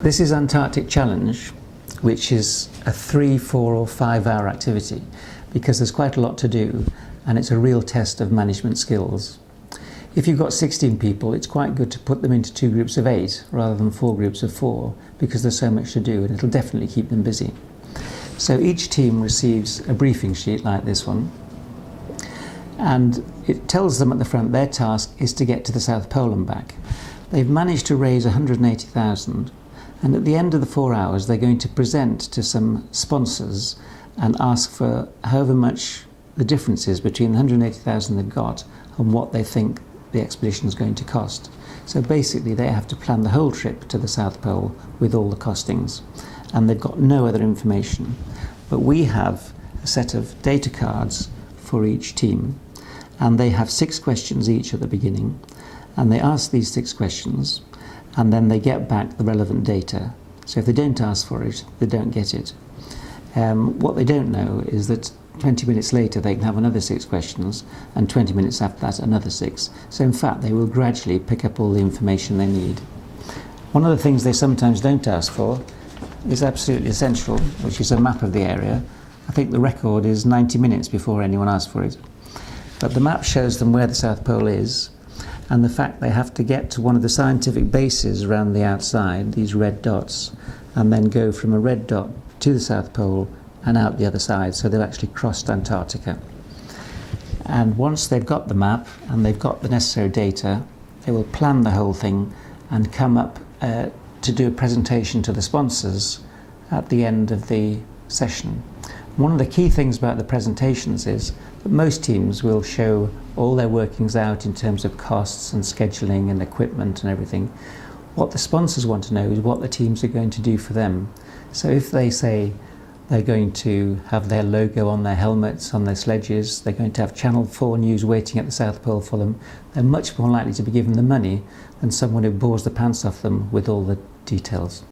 This is Antarctic Challenge, which is a 3, 4 or 5 hour activity because there's quite a lot to do and it's a real test of management skills. If you've got 16 people, it's quite good to put them into 2 groups of 8 rather than 4 groups of 4 because there's so much to do and it'll definitely keep them busy. So each team receives a briefing sheet like this one, and it tells them at the front their task is to get to the South Pole and back. They've managed to raise 180,000, and at the end of the 4 hours they're going to present to some sponsors and ask for however much the difference is between the 180,000 they've got and what they think the expedition is going to cost. So basically they have to plan the whole trip to the South Pole with all the costings, and they've got no other information. But we have a set of data cards for each team, and they have 6 questions each at the beginning, and they ask these 6 questions and then they get back the relevant data. So if they don't ask for it, they don't get it. What they don't know is that 20 minutes later they can have another 6 questions, and 20 minutes after that another 6. So in fact they will gradually pick up all the information they need. One of the things they sometimes don't ask for is absolutely essential, which is a map of the area. I think the record is 90 minutes before anyone asks for it. But the map shows them where the South Pole is, and the fact they have to get to one of the scientific bases around the outside, these red dots, and then go from a red dot to the South Pole and out the other side, so they've actually crossed Antarctica. And once they've got the map and they've got the necessary data, they will plan the whole thing and come up to do a presentation to the sponsors at the end of the session. One of the key things about the presentations is that most teams will show all their workings out in terms of costs and scheduling and equipment and everything. What the sponsors want to know is what the teams are going to do for them. So if they say they're going to have their logo on their helmets, on their sledges, they're going to have Channel 4 news waiting at the South Pole for them, they're much more likely to be given the money than someone who bores the pants off them with all the details.